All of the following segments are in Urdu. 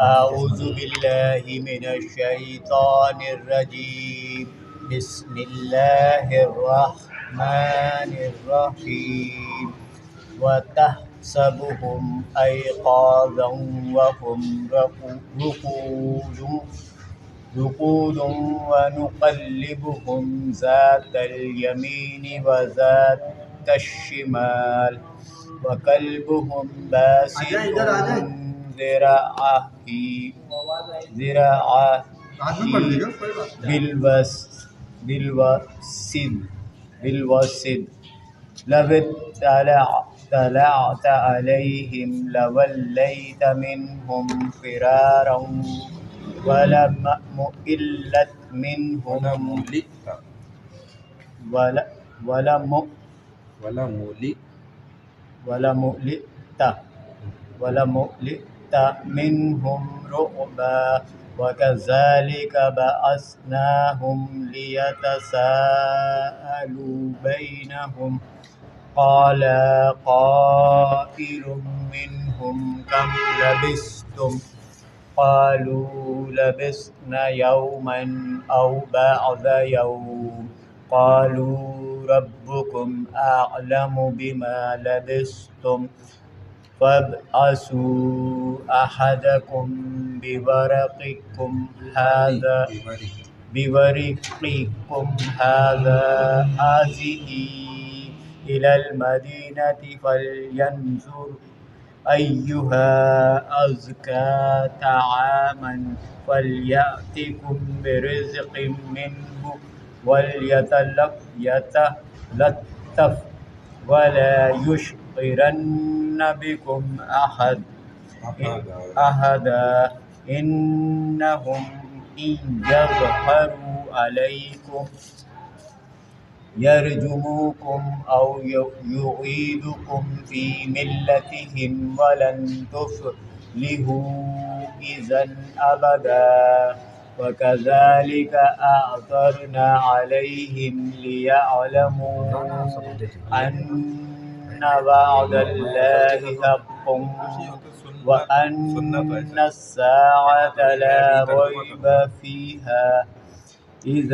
أعوذ بالله من الشيطان الرجيم بسم الله الرحمن الرحيم وتحسبهم أيقاظا وهم رقود ونقلبهم ذات اليمين وذات الشمال وكلبهم باسط ذراعه بالوسد لو اطلعت عليهم لوليت منهم فرارا ولملئت منهم ولملئت منهم رعبا وكذلك بعثناهم ليتساءلوا بينهم قال قائل منهم كم لبثتم قالوا لبثنا يوما أو بعض يوم قالوا ربكم أعلم بما لبثتم فابعثوا أحدكم بورقكم هذه إلى المدينة فلينظر أيها أزكى طعاما فليأتكم برزق منه وليتلطف ولا يشعرن بكم أحدا إنهم إن يظهروا عليكم يرجموكم أو يعيدكم في ملتهم ولن تفلحوا إذا أبدا وكذلك أعثرنا عليهم ليعلموا أن وعد الله حق وأن الساعة لا ريب فيها إذ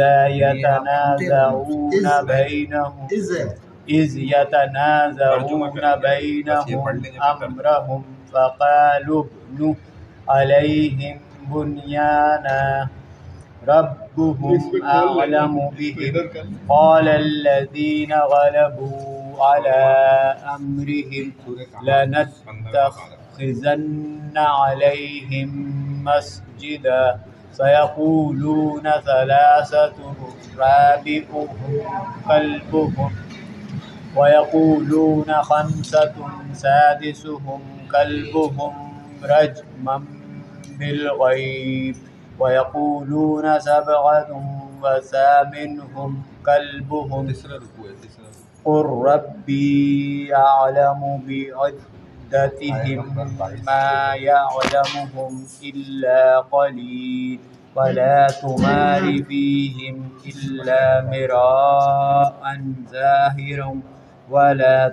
يتنازعون بينهم أمرهم فقالوا ابنوا عليهم بنيانا ربهم أعلم بهم قال الذين غلبوا على أمرهم لنتخذن عليهم مسجدا سيقولون ثلاثة رابعهم كلبهم ويقولون خمسة سادسهم كلبهم رجما بالغيب ويقولون سبعة وثامنهم كلبهم قل ربي أعلم بعدتهم ما يعلمهم إلا قليل ولا تمار فيهم إلا مراء ظاهرا ولا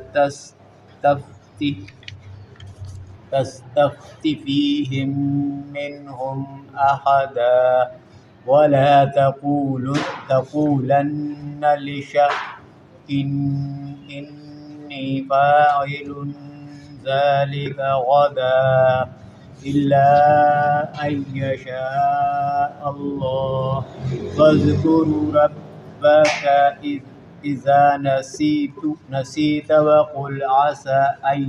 تستفت فيهم منهم أحدا ولا تقولن لشيء إني فاعل ذلك غدا إلا أن يشاء الله واذكر ربك إذا نسيت وقل عسى أن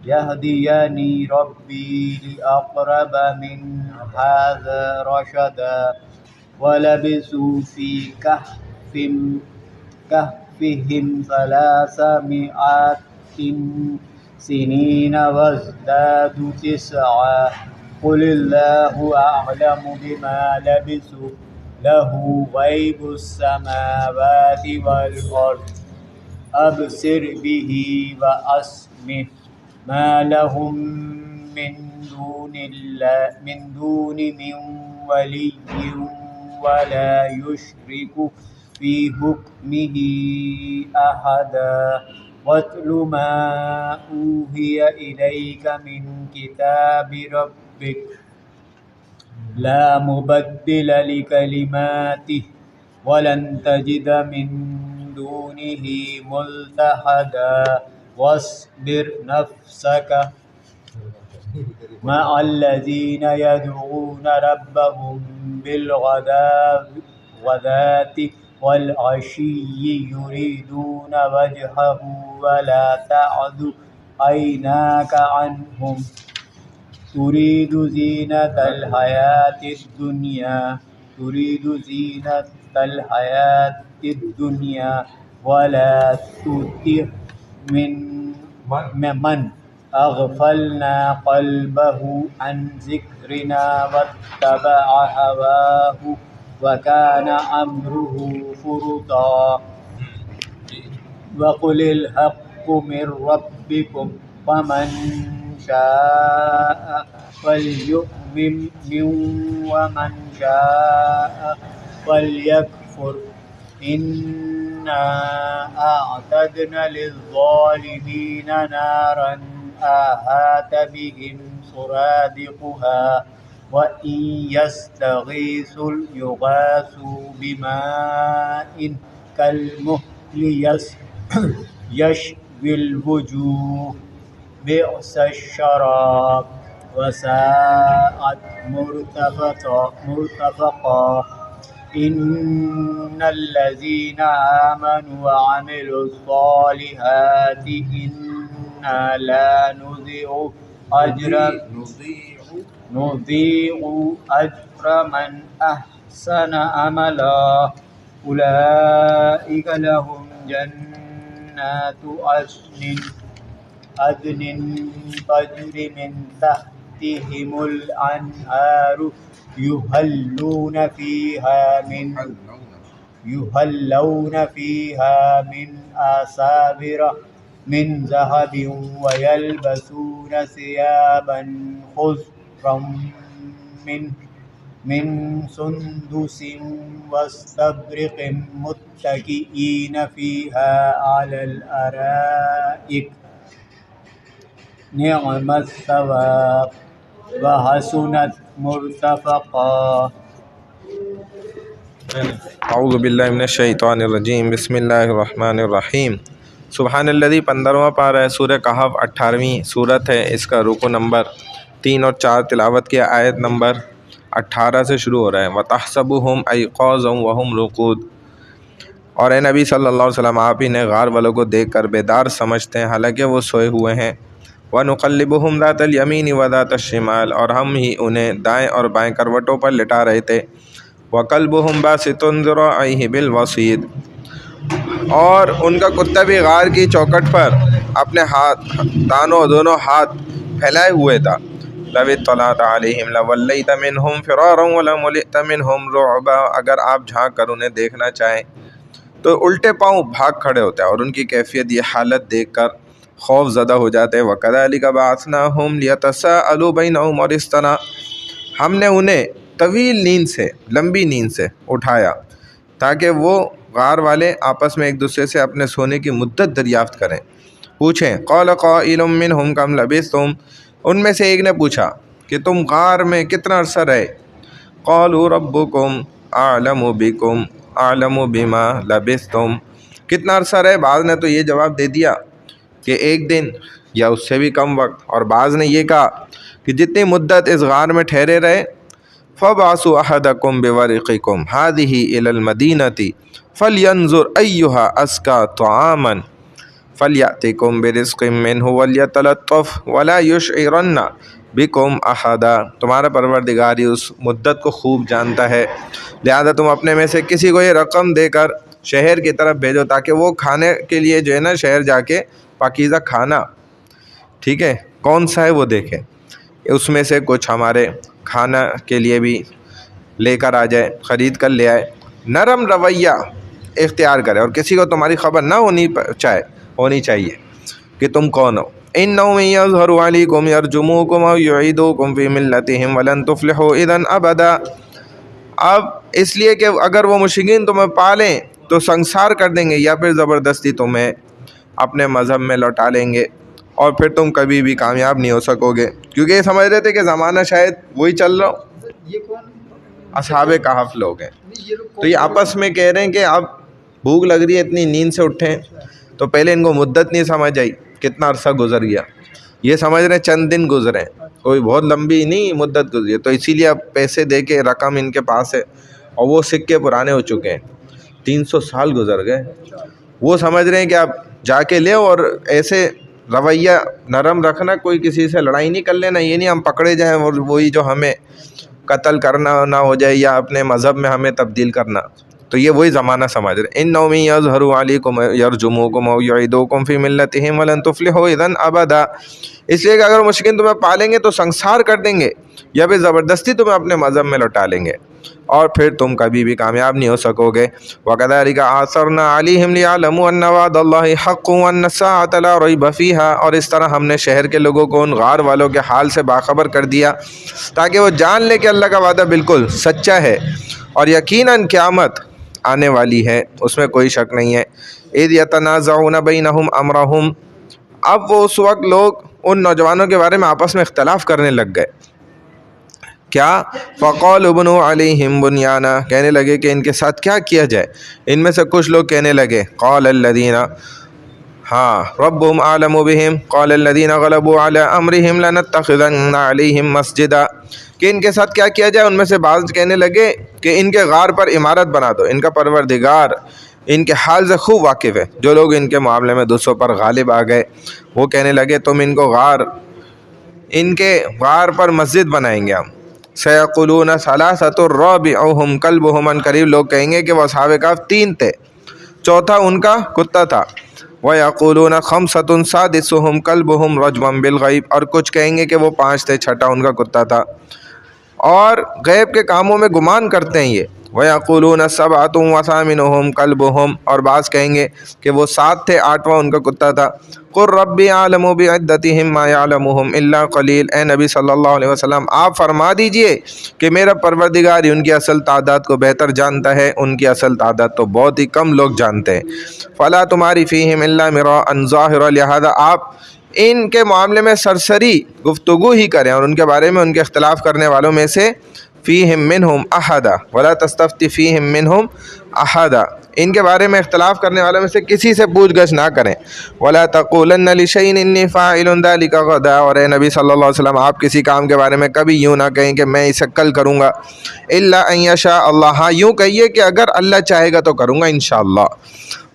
يهديني ربي لأقرب من هذا رشدا ولبثوا في كهفهم 300 سنين وازدادوا 9 قل الله أعلم بما لبثوا له غيب السماوات والأرض أبصر به وأسمع ما لهم من دون من ولي ولا يشرك في حكمه أحدا واتل ما أوحي إليك من كتاب ربك لا مبدل لكلماته ولن تجد من دونه ملتحدا واصبر نفسك مع الذين يدعون ربهم بالغداة والعشي يريدون وجهه ولا تعد عيناك عنهم تريد زينة الحياة الدنيا ولا تطع من أغفلنا قلبه عن ذكرنا واتبع هواه وكان أمره فرطا وقل الحق من ربكم فمن شاء فليؤمن ومن شاء فليكفر إنا أعتدنا للظالمين نارا أحاط بهم سرادقها وإن يستغيثوا يغاثوا بماء كالمهل يشوي الوجوه بئس الشراب وساءت مرتفقا إن الذين آمنوا وعملوا الصالحات إنا لا نضيع أجر من أحسن عملا أولئك لهم جنات عدن تجري من تحتهم الأنهار يهلون فيها من أساور من ذهب ويلبسون ثيابا خضرا من سندس واستبرق متكئين فيها على الأرائك نعم الثواب وحسنت مرتفقا. اعوذ باللہ من الشیطان الرجیم بسم اللہ الرحمن الرحیم. سبحان الذی 15واں پارہ ہے، سورہ کہف 18ویں سورت ہے. اس کا رکوع نمبر 3 اور 4 تلاوت کیا. آیت نمبر 18 سے شروع ہو رہا ہے. وَتَحْسَبُهُمْ أَيْقَاظًا وَهُمْ رُقُودٌ. اور اے نبی صلی اللہ علیہ وسلم، آپ انہیں غار والوں کو دیکھ کر بیدار سمجھتے ہیں حالانکہ وہ سوئے ہوئے ہیں. وَنُقَلِّبُهُمْ ذَاتَ الْيَمِينِ وَذَاتَ الشِّمَالِ. اور ہم ہی انہیں دائیں اور بائیں کروٹوں پر لٹا رہے تھے. وَقَلْبُهُمْ بَاسِطٌ ذِرَاعَيْهِ بِالْوَصِيدِ. اور ان کا کتا بھی غار کی چوکٹ پر اپنے دونوں ہاتھ پھیلائے ہوئے تھا. لَوِ اطَّلَعْتَ عَلَيْهِمْ لَوَلَّيْتَ مِنْهُمْ فِرَارًا وَلَمُلِئْتَ مِنْهُمْ رُعْبًا. اگر آپ جھانک کر انہیں دیکھنا چاہیں تو الٹے پاؤں بھاگ کھڑے ہوتے ہیں، اور ان کی کیفیت یہ حالت دیکھ کر خوف زدہ ہو جاتے ہیں. وَكَذَلِكَ بَعَثْنَاهُمْ لِيَتَسَاءَلُوا بَيْنَهُمْ. اور اس طرح ہم نے انہیں طویل نیند سے، لمبی نیند سے اٹھایا تاکہ وہ غار والے آپس میں ایک دوسرے سے اپنے سونے کی مدت دریافت کریں، پوچھیں. قَالَ قَائِلٌ مِّنْهُمْ كَمْ لَبِثْتُمْ. ان میں سے ایک نے پوچھا کہ تم غار میں کتنا عرصہ رہے. قَالُوا رَبُّكُمْ أَعْلَمُ بِكُمْ أَعْلَمُ بِمَا لَبِثْتُمْ. کتنا عرصہ رہے؟ بعض نے تو یہ جواب دے دیا کہ ایک دن یا اس سے بھی کم وقت، اور بعض نے یہ کہا کہ جتنی مدت اس غار میں ٹھہرے رہے. فَبَعْثُوا أَحَدَكُمْ بِوَرِقِكُمْ هَٰذِهِ إِلَى الْمَدِينَةِ فَلْيَنظُرْ أَيُّهَا أَزْكَىٰ طَعَامًا فَلْيَأْتِكُمْ بِرِزْقٍ مِّنْهُ وَلْيَتَلَطَّفْ وَلَا يُشْعِرَنَّ بِكُمْ أَحَدًا. تمہارا پروردگار ہی اس مدت کو خوب جانتا ہے، لہذا تم اپنے میں سے کسی کو یہ رقم دے کر شہر کی طرف بھیجو تاکہ وہ کھانے کے لیے جو ہے نا شہر جا کے پاکیزہ کھانا، ٹھیک ہے، کون سا ہے وہ دیکھے، اس میں سے کچھ ہمارے کھانا کے لیے بھی لے کر آ جائے، خرید کر لے آئے. نرم رویہ اختیار کرے اور کسی کو تمہاری خبر نہ ہونی چاہیے کہ تم کون ہو. إِنَّهُمْ إِن يَظْهَرُوا عَلَيْكُمْ يَرْجُمُوكُمْ أَوْ يُعِيدُوكُمْ فِي مِلَّتِهِمْ وَلَن تُفْلِحُوا إِذًا أَبَدًا. اب اس لیے کہ اگر وہ مشرکین تمہیں پالیں تو سنسار کر دیں گے یا پھر زبردستی تمہیں اپنے مذہب میں لوٹا لیں گے اور پھر تم کبھی بھی کامیاب نہیں ہو سکو گے، کیونکہ یہ سمجھ رہے تھے کہ زمانہ شاید وہی چل رہا ہو، اصحاب کہف لوگ ہیں۔ تو یہ آپس میں کہہ رہے ہیں کہ اب بھوک لگ رہی ہے، اتنی نیند سے اٹھیں، تو پہلے ان کو مدت نہیں سمجھ آئی، کتنا عرصہ گزر گیا، یہ سمجھ رہے ہیں چند دن گزرے، کوئی بہت لمبی نہیں مدت گزری ہے، تو اسی لیے اب پیسے دے کے رقم ان کے پاس ہے، اور وہ سکے پرانے ہو چکے ہیں، 300 سال گزر گئے، وہ سمجھ رہے ہیں کہ اب جا کے لے اور ایسے رویہ نرم رکھنا، کوئی کسی سے لڑائی نہیں کر لینا، یہ نہیں ہم پکڑے جائیں اور وہی جو ہمیں قتل کرنا نہ ہو جائے یا اپنے مذہب میں ہمیں تبدیل کرنا، تو یہ وہی زمانہ سمجھ رہے۔ اِنَّهُمْ يَظْهَرُوا عَلَيْكُمْ يَرْجُمُوكُمْ أَوْ يُعِيدُوكُمْ فِي مِلَّتِهِمْ وَلَن تُفْلِحُوا إِذًا أَبَدًا، اس لیے کہ اگر مشکل تمہیں پالیں گے تو سنسار کر دیں گے یا پھر زبردستی تمہیں اپنے مذہب میں لوٹا لیں گے اور پھر تم کبھی بھی کامیاب نہیں ہو سکو گے۔ وَكَذَلِكَ آثَرْنَا عَلَيْهِمْ لِيَعْلَمُوا أَنَّ وَعْدَ اللَّهِ حَقٌّ وَأَنَّ السَّاعَةَ لَا رَيْبَ فِيهَا، اور اس طرح ہم نے شہر کے لوگوں کو ان غار والوں کے حال سے باخبر کر دیا تاکہ وہ جان لے کہ اللہ کا وعدہ بالکل سچا ہے اور یقیناً قیامت آنے والی ہے، اس میں کوئی شک نہیں ہے۔ اِذْ يَتَنَازَعُونَ بَيْنَهُمْ أَمْرَهُمْ، اب وہ اس وقت لوگ ان نوجوانوں کے بارے میں آپس میں اختلاف کرنے لگ گئے، کیا فَقَالُوا ابْنُوا عَلَيْهِمْ بُنْيَانًا، کہنے لگے کہ ان کے ساتھ کیا کیا جائے، ان میں سے کچھ لوگ کہنے لگے قَالَ الَّذِينَ رَبُّهُمْ أَعْلَمُ بِهِمْ قَالَ الَّذِينَ غَلَبُوا عَلَىٰ أَمْرِهِمْ لَنَتَّخِذَنَّ عَلَيْهِمْ مَسْجِدًا، کہ ان کے ساتھ کیا کیا جائے، ان میں سے بعض کہنے لگے کہ ان کے غار پر عمارت بنا دو، ان کا پروردگار ان کے حال سے خوب واقف ہے۔ جو لوگ ان کے معاملے میں دوسروں پر غالب آ گئے وہ کہنے لگے تم ان کے غار پر مسجد بنائیں گے ہم۔ سَيَقُولُونَ ثَلَاثَةٌ رَابِعُهُمْ كَلْبُهُمْ، ان قریب لوگ کہیں گے کہ وہ اصحاب کہف 3 تھے، چوتھا ان کا کتا تھا۔ وَيَقُولُونَ خَمْسَةٌ سَادِسُهُمْ كَلْبُهُمْ رَجْمًا بِالْغَيْبِ، اور کچھ کہیں گے کہ وہ 5 تھے، چھٹا ان کا کتا تھا، اور غیب کے کاموں میں گمان کرتے ہیں یہ۔ وَيَقُولُونَ سَبْعَةٌ وَثَامِنُهُمْ كَلْبُهُمْ، اور بعض کہیں گے کہ وہ 7 تھے، 8واں ان کا کتا تھا۔ قُلْ رَبِّي أَعْلَمُ بِعِدَّتِهِمْ مَا يَعْلَمُهُمْ إِلَّا قَلِيلٌ، اے نبی صلی اللہ علیہ وسلم آپ فرما دیجئے کہ میرا پروردگار ہی ان کی اصل تعداد کو بہتر جانتا ہے، ان کی اصل تعداد تو بہت ہی کم لوگ جانتے ہیں۔ فَلَا تُمَارِ فِيهِمْ إِلَّا مِرَاءً ظَاهِرًا، لہذا آپ ان کے معاملے میں سرسری گفتگو ہی کریں اور ان کے بارے میں ان کے اختلاف کرنے والوں میں سے فِيهِمْ مِنْهُمْ أَحَدًا وَلَا تَسْتَفْتِ فِيهِمْ مِنْهُمْ أَحَدًا، ان کے بارے میں اختلاف کرنے والوں میں سے کسی سے پوچھ گچھ نہ کریں۔ وَلَا تَقُولَنَّ لِشَيْءٍ إِنِّي فَاعِلٌ ذَلِكَ غَدًا، اور اے نبی صلی اللہ علیہ وسلم آپ کسی کام کے بارے میں کبھی یوں نہ کہیں کہ میں اسے کل کروں گا، إِلَّا أَن يَشَاءَ اللَّهُ، ہاں یوں کہیے کہ اگر اللہ چاہے گا تو کروں گا انشاءاللہ۔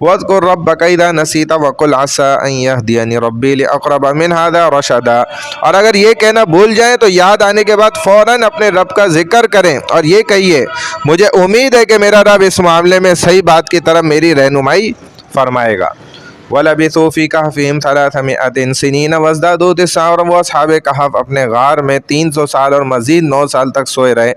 وَاذْكُر رَّبَّكَ إِذَا نَسِيتَ وَقُلْ عَسَىٰ أَن يَهْدِيَنِي رَبِّي لِأَقْرَبَ مِنْ هَٰذَا رَشَدًا، اور اگر یہ کہنا بھول جائیں تو یاد آنے کے بعد فوراً اپنے رب کا ذکر کریں اور یہ کہیے مجھے امید ہے کہ میرا رب اس معاملے میں صحیح بات کی طرف میری رہنمائی فرمائے گا۔ وَلَبِثُوا فِي كَهْفِهِمْ 300 سِنِينَ وَازْدَادُوا تِسْعًا، اور وہ اصحاب کہف اپنے غار میں 300 سال اور مزید 9 سال تک سوئے رہے۔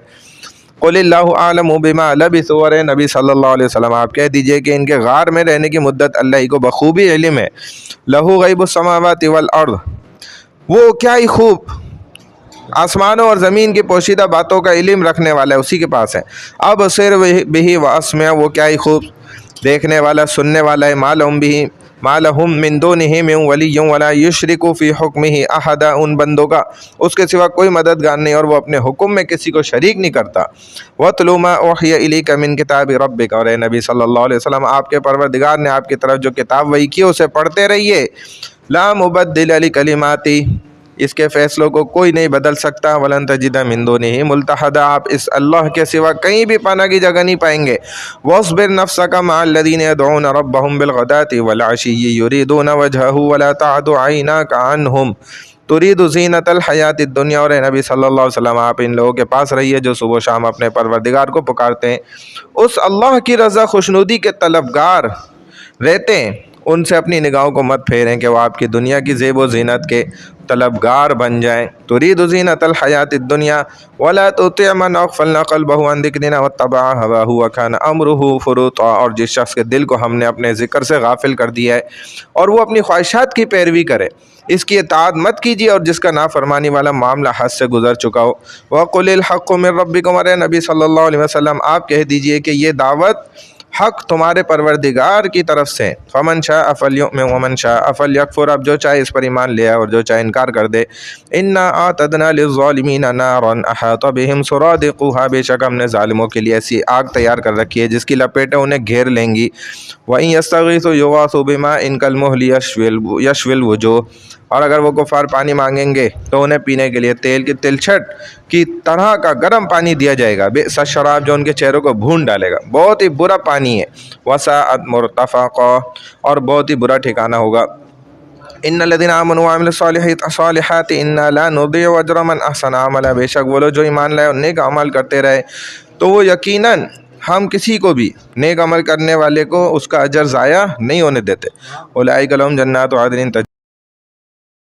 قُلِ اللَّهُ أَعْلَمُ بِمَا لَبِثُوا، اور اے نبی صلی اللہ علیہ وسلم آپ کہہ دیجئے کہ ان کے غار میں رہنے کی مدت اللہ ہی کو بخوبی علم ہے۔ لَهُ غَيْبُ السَّمَاوَاتِ وَالْأَرْضِ، وہ کیا ہی خوب آسمانوں اور زمین کی پوشیدہ باتوں کا علم رکھنے والا ہے، اسی کے پاس ہے۔ أَبْصِرْ بِهِ وَأَسْمِعْ، وہ کیا ہی خوب دیکھنے والا سننے والا ہے۔ مَا لَهُم مِّن دُونِهِ مِن وَلِيٍّ وَلَا يُشْرِكُ فِي حُكْمِهِ أَحَدًا، ان بندوں کا اس کے سوا کوئی مددگار نہیں اور وہ اپنے حکم میں کسی کو شریک نہیں کرتا۔ وَاتْلُ مَا أُوحِيَ إِلَيْكَ مِن كِتَابِ رَبِّكَ، اور اے نبی صلی اللہ علیہ وسلم آپ کے پروردگار نے آپ کی طرف جو کتاب وحی کی اسے پڑھتے رہیے۔ لَا مُبَدِّلَ لِكَلِمَاتِهِ، اس کے فیصلوں کو کوئی نہیں بدل سکتا۔ وَلَن تَجِدَ مِن دُونِهِ مُلْتَحَدًا، آپ اس اللہ کے سوا کہیں بھی پناہ کی جگہ نہیں پائیں گے۔ وَاصْبِرْ نَفْسَكَ مَعَ الَّذِينَ يَدْعُونَ رَبَّهُمْ بِالْغَدَاةِ وَالْعَشِيِّ يُرِيدُونَ وَجْهَهُ وَلَا تَعْدُ عَيْنَاكَ عَنْهُمْ تُرِيدُ زِينَةَ الْحَيَاةِ الدُّنْيَا، اور اے نبی صلی اللہ علیہ وسلم آپ ان لوگوں کے پاس رہیے جو صبح و شام اپنے پروردگار کو پکارتے ہیں، اس اللہ کی رضا خوشنودی کے طلبگار رہتے ہیں، ان سے اپنی نگاہوں کو مت پھیریں کہ وہ آپ کی دنیا کی زیب و زینت کے طلبگار بن جائیں۔ ترید زینت الحیات الدنیا ولا تطع من اغفلنا قلبه عن ذکرنا واتبع هواه وكان امره فرطا، اور جس شخص کے دل کو ہم نے اپنے ذکر سے غافل کر دیا ہے اور وہ اپنی خواہشات کی پیروی کرے، اس کی اطاعت مت کیجیے، اور جس کا نافرمانی والا معاملہ حد سے گزر چکا ہو۔ وَقُلِ الْحَقُّ مِن رَبِّكُمْ، اور اے نبی صلی اللہ علیہ وسلم آپ کہہ دیجئے کہ یہ دعوت حق تمہارے پروردگار کی طرف سے۔ فمن شاء فلیؤمن ومن شاء فلیکفر، اب جو چاہے اس پر ایمان لے اور جو چاہے انکار کر دے۔ انا اعتدنا للظالمین نارا احاط بهم سرادقها، بے شک ہم نے ظالموں کے لیے ایسی آگ تیار کر رکھی ہے جس کی لپیٹیں انہیں گھیر لیں گی۔ وَإِن يَسْتَغِيثُوا يُغَاثُوا بِمَاءٍ كَالْمُهْلِ يَشْوِي الْوُجُوهَ، اور اگر وہ کفار پانی مانگیں گے تو انہیں پینے کے لیے تیل کی تلچھٹ کی طرح کا گرم پانی دیا جائے گا، بئس الشراب، جو ان کے چہروں کو بھون ڈالے گا، بہت ہی برا پانی ہے۔ وَسَاءَتْ مُرْتَفَقًا، اور بہت ہی برا ٹھکانہ ہوگا۔ ان الذين امنوا وعملوا الصالحات انا لا نضيع اجر من احسن عملا، بے شک وہ لوگ جو ایمان لائے اور نیک عمل کرتے رہے تو وہ یقیناً ہم کسی کو بھی نیک عمل کرنے والے کو اس کا اجر ضائع نہیں ہونے دیتے۔ اولئک لهم جنات عدن